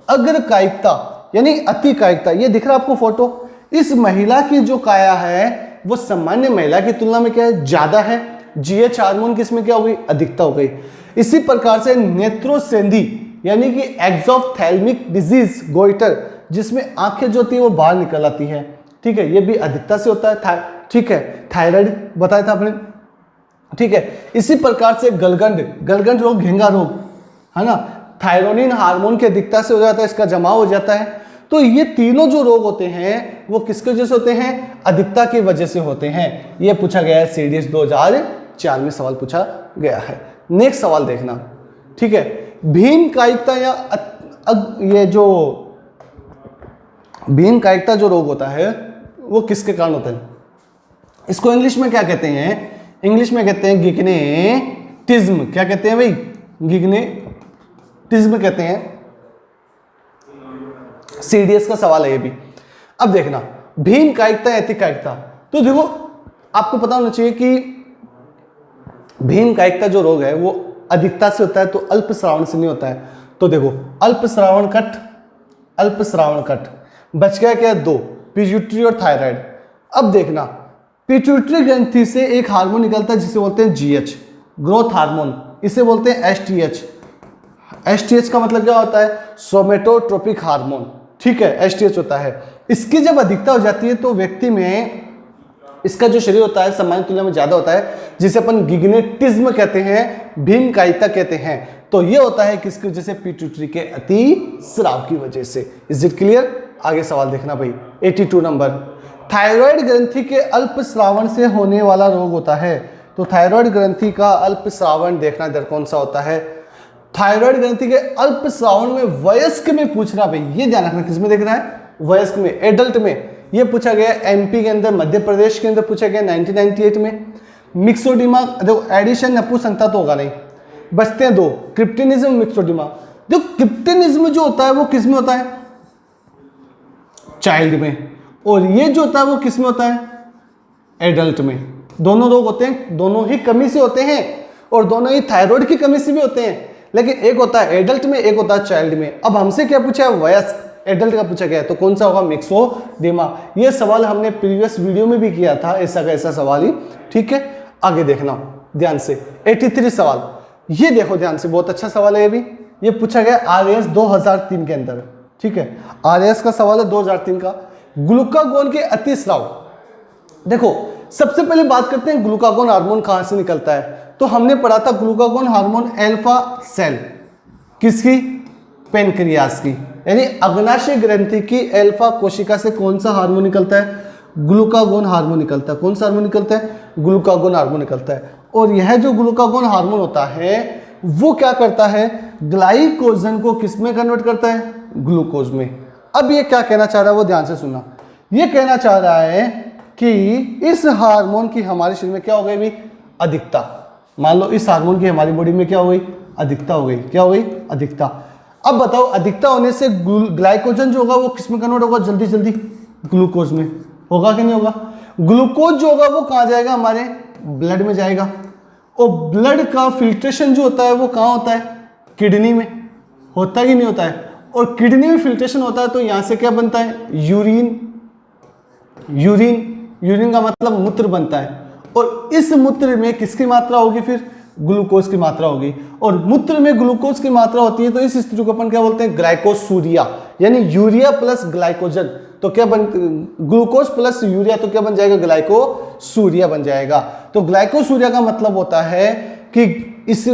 अग्र कायिकता यानी अति कायिकता। ये दिख रहा है आपको फोटो, इस महिला की जो काया है वो सामान्य महिला की तुलना में क्या है, ज्यादा है। GH हार्मोन किसमें क्या हो गई, अधिकता हो गई। इसी प्रकार से नेत्रोसेंधी यानी कि एक्सोप्थेल्मिक डिजीज, गोइटर, जिसमें आंखें जो होती है वो बाहर निकल आती है, ठीक है, ये भी अधिकता से होता है, ठीक है, थायराइड बताया था आपने, ठीक है। इसी प्रकार से गलगंड रोग, घेंगा रोग, है ना, थायरोनिन हार्मोन की अधिकता से हो जाता है, इसका जमाव हो जाता है। तो ये तीनों जो रोग होते हैं वो किसकी वजह से होते हैं? अधिकता की वजह से होते हैं। ये पूछा गया है सीडीएस 2004 में सवाल पूछा गया है। नेक्स्ट सवाल देखना, ठीक है। भीम कायिकता या ये जो भीम कायिकता जो रोग होता है वो किसके कारण होता है? इसको इंग्लिश में क्या कहते हैं? इंग्लिश में कहते हैं गिग्नेटिज्म। क्या कहते हैं भाई? गिग्नेटिज्म कहते हैं। सीडीएस का सवाल है ये भी। अब देखना, भीम कायिकता या अति कायिकता, तो देखो आपको पता होना चाहिए कि भीम कायिकता जो रोग है वो अधिकता से होता है, तो अल्प श्रावण से नहीं होता है। तो देखो अल्प श्रावण कट बच गया क्या? दो, पिट्यूटरी और थायराइड। अब देखना, पिट्यूटरी ग्रंथि से एक हार्मोन निकलता है जिसे बोलते हैं जीएच, ग्रोथ हार्मोन, इसे बोलते हैं एसटीएच। एसटीएच का मतलब क्या होता है? सोमेटोट्रोपिक हार्मोन, ठीक है, एसटीएच होता है। इसकी जब अधिकता हो जाती है तो व्यक्ति में इसका जो शरीर होता है सामान्य तुलना में ज्यादा होता है, जिसे अपन गिग्नेटिज्म कहते हैं, भीम कायिकता कहते हैं। तो ये होता है किसकी वजह से? पिट्यूटरी के अति स्राव की वजह से। Is it clear? आगे सवाल देखना भाई, 82 नंबर। थायराइड ग्रंथि के अल्प श्रावण से होने वाला रोग होता है। तो थायराइड ग्रंथि का अल्प श्रावण देखना इधर कौन सा होता है? थायराइड ग्रंथि के अल्प श्रावण में वयस्क में पूछना भाई, ये ध्यान रखना। किसमें देखना है? वयस्क में, एडल्ट में। ये पूछा गया एमपी के अंदर, मध्य प्रदेश के अंदर पूछा गया 1998 में। मिक्सोडिमा, देखो एडिशन नपुंसकता तो होगा नहीं, बचते हैं दो, क्रिप्टिनिज्म, मिक्सोडिमा। देखो क्रिप्टिनिज्म जो होता है वो किस में होता है? चाइल्ड में। और ये जो होता है वो किस में होता है? एडल्ट में। दोनों रोग होते हैं, दोनों ही कमी से होते हैं और दोनों ही थायराइड की कमी से भी होते हैं, लेकिन एक होता है एडल्ट में, एक होता है चाइल्ड में। अब हमसे क्या पूछा है? वयस्क, एडल्ट का पूछा गया है, तो कौन सा होगा? मिक्सोडिमा। ये सवाल हमने प्रीवियस वीडियो में भी किया था, ऐसा का ऐसा सवाल ही, ठीक है। आगे देखना ध्यान से, 83 सवाल, ये देखो ध्यान से, बहुत अच्छा सवाल है ये भी। ये पूछा गया आरएएस 2003 के अंदर, ठीक है, आरएएस का सवाल है 2003 का। ग्लूकागोन के अतिस्राव, देखो सबसे पहले बात करते हैं ग्लूकागोन हार्मोन कहां से निकलता है। तो हमने पढ़ा था ग्लूकागोन हार्मोन अल्फा सेल, किसकी? पेनक्रियास की, यानी अग्नाशय ग्रंथि की अल्फा कोशिका से कौन सा हार्मोन निकलता है? ग्लूकागोन हार्मोन निकलता है। कौन सा हार्मोन निकलता है? ग्लूकागोन हार्मोन निकलता है। और यह जो ग्लूकागोन हार्मोन होता है वो क्या करता है? ग्लाइकोजन को किस में कन्वर्ट करता है? ग्लूकोज में। अब ये क्या कहना चाह रहा है वो ध्यान से सुनना। ये कहना चाह रहा है कि इस हार्मोन की हमारे शरीर में क्या हो गई भी? अधिकता। मान लो इस हार्मोन की हमारी बॉडी में क्या हो गई? अधिकता हो गई। क्या हो गई? अधिकता। अब बताओ अधिकता होने से ग्लाइकोजन जो होगा वो किस में कन्वर्ट होगा? जल्दी जल्दी ग्लूकोज में। होगा कि नहीं होगा? ग्लूकोज जो होगा वो कहाँ जाएगा? हमारे ब्लड में जाएगा। और ब्लड का फिल्ट्रेशन जो होता है वो कहाँ होता है? किडनी में। होता ही नहीं होता है। और किडनी में फिल्ट्रेशन होता है तो यहां से क्या बनता है? यूरिन। यूरिन का मतलब मूत्र बनता है। और इस मूत्र में किसकी मात्रा होगी? फिर ग्लूकोज की मात्रा होगी। और मूत्र में ग्लूकोज की मात्रा होती है तो इस स्थिति को अपन क्या बोलते हैं? ग्लाइकोसूरिया, यानी यूरिया प्लस ग्लाइकोजन। तो क्या बन, ग्लूकोज प्लस यूरिया तो क्या बन जाएगा? ग्लाइकोसूरिया बन जाएगा। तो ग्लाइकोसूरिया का मतलब होता है कि इस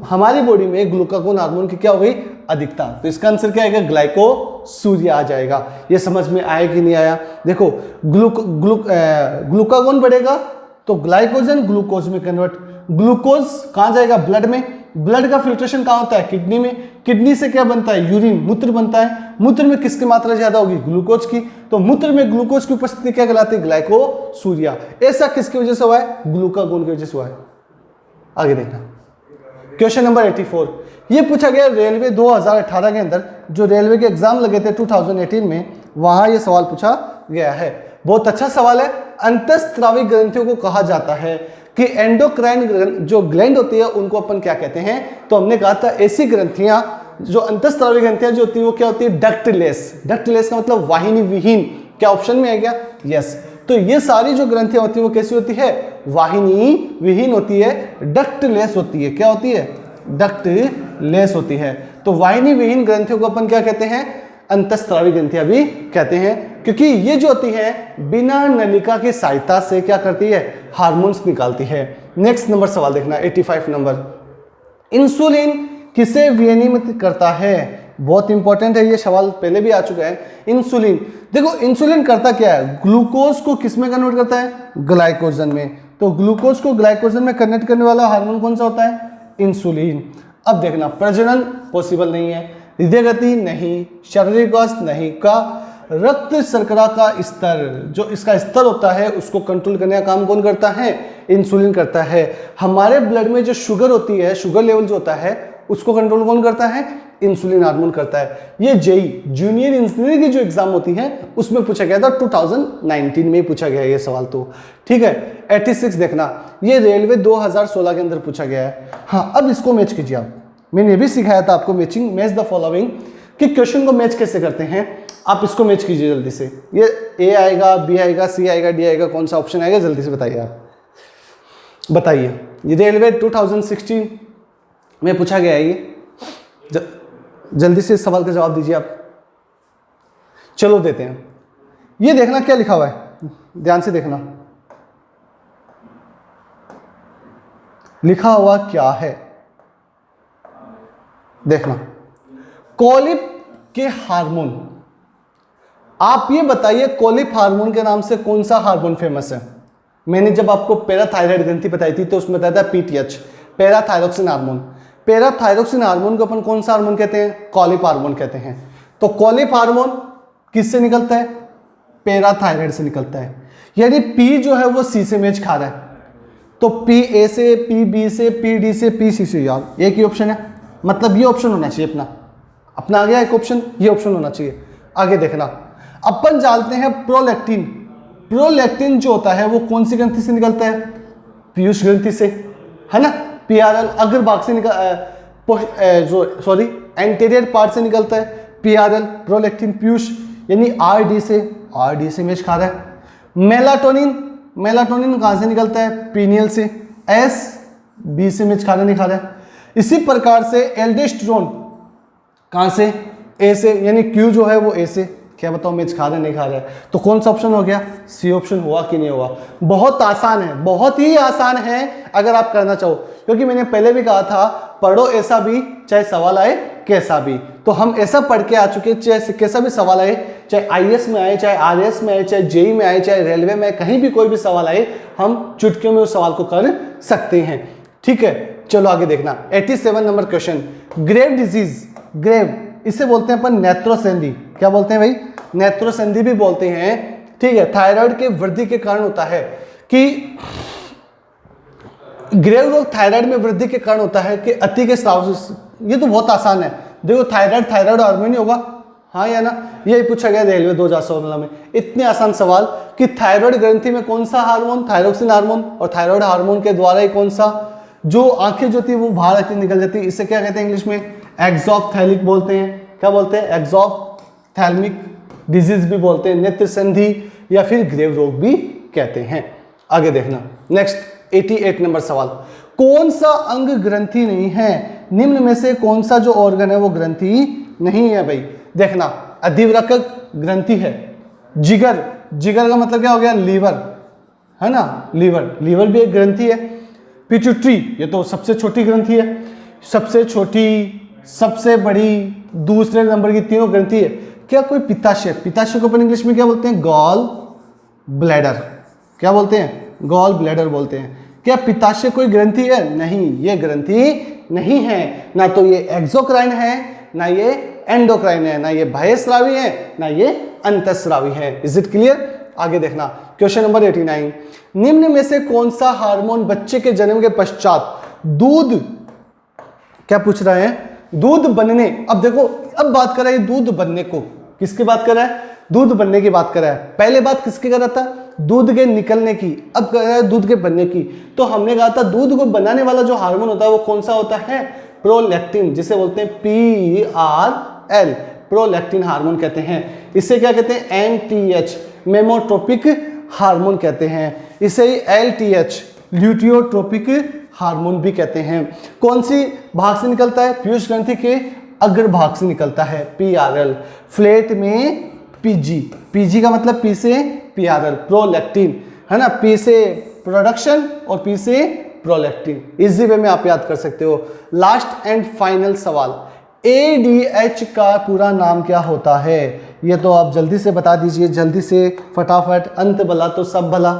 हमारी बॉडी में ग्लूकागोन हार्मोन की क्या हो गई? अधिकता। तो इसका आंसर क्या आएगा? ग्लाइकोसूरिया आ जाएगा। ये समझ में आया कि नहीं आया? देखो ग्लूकागोन बढ़ेगा तो ग्लाइकोजन ग्लूकोज में कन्वर्ट। ग्लूकोज कहां जाएगा? ब्लड में। ब्लड का फिल्ट्रेशन कहां होता है? किडनी में। किडनी से क्या बनता है? यूरिन, मूत्र बनता है। मूत्र में किसकी मात्रा ज्यादा होगी? ग्लूकोज की। तो मूत्र में ग्लूकोज की उपस्थिति क्या कहलाती है? ग्लाइकोसूरिया। ऐसा किसकी वजह से हुआ है? ग्लूकागोन की वजह से हुआ है। आगे देखना क्वेश्चन नंबर 84। ये पूछा गया रेलवे 2018 के अंदर, जो रेलवे के एग्जाम लगे थे 2018 में, वहां ये सवाल पूछा गया है। बहुत अच्छा सवाल है। अंतःस्रावी ग्रंथियों को कहा जाता है कि एंडोक्राइन जो ग्लैंड होती है उनको अपन क्या कहते हैं? तो हमने कहा था ऐसी ग्रंथियां जो अंतःस्रावी ग्रंथियां जो होती है वो क्या होती है? डक्टलेस। डक्टलेस का मतलब वाहिनी विहीन। क्या ऑप्शन में आ गया? यस। तो ये सारी जो ग्रंथियां होती है वो कैसी होती है? वाहिनी विहीन होती है, डक्टलेस होती है। क्या होती है? डक्टलेस होती है। तो वाहिनी विहीन ग्रंथियों को अपन क्या कहते हैं? अंतःस्रावी ग्रंथियां भी कहते हैं, क्योंकि ये जो होती है बिना नलिका की सहायता से क्या करती है? हार्मोन्स निकालती है। नेक्स्ट नंबर सवाल देखना, 85 नंबर। इंसुलिन किसे विनियमित करता है? बहुत इंपॉर्टेंट है, ये सवाल पहले भी आ चुका है। इंसुलिन, देखो इंसुलिन करता क्या है, ग्लूकोज को किस में कन्वर्ट करता है? ग्लाइकोजन में। तो ग्लूकोज को ग्लाइकोजन में कन्वर्ट करने वाला हार्मोन कौन सा होता है? इंसुलिन। अब देखना, प्रजनन पॉसिबल नहीं है, हृदय गति नहीं, शारीरिक स्वास्थ्य नहीं का, रक्त शर्करा का स्तर, जो इसका स्तर होता है उसको कंट्रोल करने का काम कौन करता है? इंसुलिन करता है। हमारे ब्लड में जो शुगर होती है, शुगर लेवल जो होता है उसको कंट्रोल कौन करता है? इंसुलिन हार्मोन करता है। ये जेई जूनियर इंजीनियरिंग की जो एग्जाम होती है उसमें पूछा गया था, 2019 में पूछा गया ये सवाल, तो ठीक है। 86 देखना, ये रेलवे 2016 के अंदर पूछा गया है। हाँ, अब इसको मैच कीजिए आप। मैंने ये भी सिखाया था आपको मैचिंग, मैच द फॉलोइंग, कि क्वेश्चन को मैच कैसे करते हैं। आप इसको मैच कीजिए जल्दी से। ये ए आएगा, बी आएगा, सी आएगा, डी आएगा, कौन सा ऑप्शन आएगा जल्दी से बताइए आप, बताइए। ये रेलवे 2016 में पूछा गया है, ये जल्दी से इस सवाल का जवाब दीजिए आप। चलो देते हैं। ये देखना क्या लिखा हुआ है, ध्यान से देखना, लिखा हुआ क्या है देखना। कोलिप के हार्मोन, आप ये बताइए कोलिप हार्मोन के नाम से कौन सा हार्मोन फेमस है? मैंने जब आपको पैराथायराइड ग्रंथि बताई थी तो उसमें बताया था पीटीएच, पैराथायरोक्सिन हार्मोन। पैराथायरोक्सिन हार्मोन को अपन कौन सा हार्मोन कहते हैं? कोलिप हार्मोन कहते हैं। तो कोलिप हार्मोन किससे निकलता है? पैराथायराइड से निकलता है। यानी पी जो है वो सी से मैच खा रहा है, तो पी ए से, पी बी से, पी डी से, पी सी से, यार एक ही ऑप्शन है, मतलब ये ऑप्शन होना चाहिए अपना आ गया एक ऑप्शन, ये ऑप्शन होना चाहिए। आगे देखना, अपन जानते हैं प्रोलैक्टिन, प्रोलैक्टिन जो होता है वो कौन सी ग्रंथि से निकलता है? पीयूष ग्रंथि से, है ना। पीआरएल अग्र भाग से एंटीरियर पार्ट से निकलता है पीआरएल, प्रोलैक्टिन पीयूष, यानी आरडी से मैच खा रहा है। मेलाटोनिन, मेलाटोनिन कहां से निकलता है? पीनियल से, एस बी से मैच खाना नहीं खा रहा है। इसी प्रकार से एल्डोस्टेरोन कहां से? ए से, यानी क्यू जो है वो ए से, क्या बताओ मैच खा रहा है नहीं खा रहा है? तो कौन सा ऑप्शन हो गया? सी ऑप्शन हुआ कि नहीं हुआ? बहुत आसान है, बहुत ही आसान है अगर आप करना चाहो, क्योंकि मैंने पहले भी कहा था पढ़ो ऐसा भी चाहे सवाल आए कैसा भी। तो हम ऐसा पढ़ के आ चुके, चाहे कैसा भी सवाल आए, चाहे आईएएस में आए, चाहे आरएएस में आए, चाहे जेई में आए, चाहे रेलवे में, कहीं भी कोई भी सवाल आए, हम चुटकियों में उस सवाल को कर सकते हैं। ठीक है, चलो आगे देखना। 87 number question, grave disease, grave इसे बोलते हैं अपन नेत्रोसेंधी। क्या बोलते हैं भाई? नेत्रोसेंधी भी बोलते हैं। ठीक है, थायराइड के वृद्धि के कारण होता है कि ग्रेव रोग थायराइड में वृद्धि के कारण होता है कि अति के स्राव से। ये तो बहुत आसान है, देखो थायराइड हार्मोन ही होगा, हाँ या ना। यही पूछा गया रेलवे 2016 में, इतने आसान सवाल कि थायराइड ग्रंथि में कौन सा हार्मोन? थायरोक्सिन हार्मोन, और थायराइड हार्मोन के द्वारा ही कौन सा, जो आंखें जो थी वो बाहर निकल जाती है, इसे क्या कहते हैं इंग्लिश में? एक्सॉफ्थैलिक बोलते हैं। क्या बोलते हैं? एक्सॉफ्थैल्मिक डिजीज भी बोलते हैं, नेत्र संधि या फिर ग्रेव रोग भी कहते हैं। आगे देखना, नेक्स्ट 88 नंबर सवाल, कौन सा अंग ग्रंथि नहीं है? निम्न में से कौन सा जो ऑर्गन है वो ग्रंथि नहीं है भाई? देखना, अधिवृक्क ग्रंथि है, जिगर, जिगर का मतलब क्या हो गया? लीवर, है ना, लीवर, लीवर भी एक ग्रंथि है। पिट्यूटरी, ये तो सबसे छोटी ग्रंथि है, सबसे छोटी, सबसे बड़ी, दूसरे नंबर की, तीनों ग्रंथि है। क्या कोई पित्ताशय, पित्ताशय को अपन इंग्लिश में क्या बोलते हैं? Gall bladder. क्या बोलते हैं? गॉल ब्लैडर बोलते हैं। क्या पित्ताशय कोई ग्रंथि है? नहीं, ये ग्रंथि नहीं है। ना तो ये एक्सोक्राइन है, ना ये एंडोक्राइन है, ना ये बाह्यस्रावी है, ना ये अंतःस्रावी है। Is it clear? आगे देखना, क्वेश्चन नंबर 89, निम्न में से कौन सा हार्मोन बच्चे के जन्म के पश्चात दूध, क्या पूछ रहा है? दूध बनने, अब देखो, अब बात कर रहा है दूध बनने को, किसकी बात कर रहा है? दूध बनने की बात कर रहा है। पहले बात किसकी कर रहा था? दूध के निकलने की, अब कर रहा है दूध के बनने की। तो हमने कहा था दूध को बनाने वाला जो हार्मोन होता है वो कौन सा होता है? प्रोलैक्टिन, जिसे बोलते हैं PRL, प्रोलैक्टिन हार्मोन कहते हैं। इसे क्या कहते हैं? MTH, मेमोट्रोपिक हार्मोन कहते हैं। इसे LTH, ल्यूटियोट्रोपिक हार्मोन भी कहते हैं। कौन सी भाग से निकलता है? पीयूष ग्रंथि के अग्र भाग से निकलता है, PRL। फ्लैट में PG, PG का मतलब P से PRL, प्रोलैक्टिन, है ना। P से प्रोडक्शन और P से प्रोलैक्टिन। इजी वे में आप याद कर सकते हो। लास्ट एंड फाइनल सवाल, ADH का पूरा नाम क्या होता है? ये तो आप जल्दी से बता दीजिए, जल्दी से फटाफट। अंत भला तो सब भला,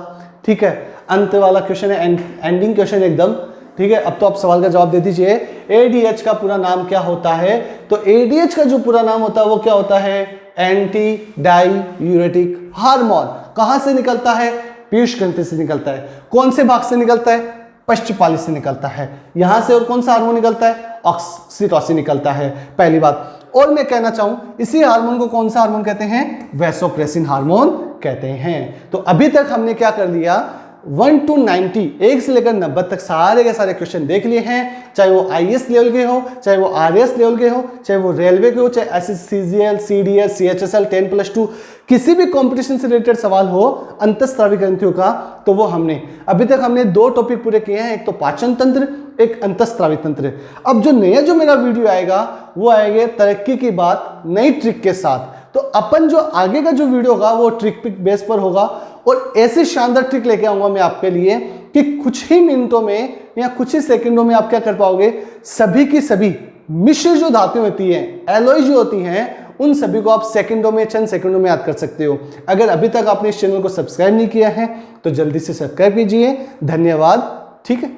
ठीक है, अंत वाला क्वेश्चन है, एंडिंग क्वेश्चन एकदम, ठीक है। अब तो आप सवाल का जवाब दे दीजिए। ADH का पूरा नाम क्या होता है? तो ADH का जो पूरा नाम होता है वो क्या होता है? Anti diuretic hormone. कहां से निकलता है? पीयूष ग्रंथि से निकलता है। कौन से भाग से निकलता है? पश्चपाली से निकलता है। यहां से और कौन सा हार्मोन निकलता है? ऑक्सीटोसिन निकलता है, पहली बात। और मैं कहना चाहूं, इसी हार्मोन को कौन सा हार्मोन कहते हैं? वैसोप्रेसिन हार्मोन कहते हैं। तो अभी तक हमने क्या कर लिया? 1 to 90, 1 से लेकर 90 तक सारे के सारे क्वेश्चन देख लिए हैं, चाहे वो IAS लेवल के हो, चाहे वो RAS लेवल के हो, चाहे वो रेलवे के हो, चाहे SSCGL, CDS, CHSL 10+2, किसी भी कंपटीशन से रिलेटेड सवाल हो अंतःस्रावी ग्रंथियों का, तो वो हमने अभी तक हमने 2 टॉपिक पूरे किए हैं, एक तो पाचन तंत्र, एक अंतःस्रावी तंत्र। अब जो मेरा वीडियो आएगा वो आएगा तरक्की की बात नई ट्रिक के साथ। तो अपन जो आगे का जो वीडियो होगा वो ट्रिक बेस पर होगा, और ऐसी शानदार ट्रिक लेके आऊंगा मैं आपके लिए कि कुछ ही मिनटों में या कुछ ही सेकंडों में आप क्या कर पाओगे, सभी की सभी मिश्र जो धातुएं होती हैं, एलॉय जो होती हैं, उन सभी को आप सेकंडों में, चंद सेकंडों में याद कर सकते हो। अगर अभी तक आपने इस चैनल को सब्सक्राइब नहीं किया है तो जल्दी से सब्सक्राइब कीजिए। धन्यवाद, ठीक है।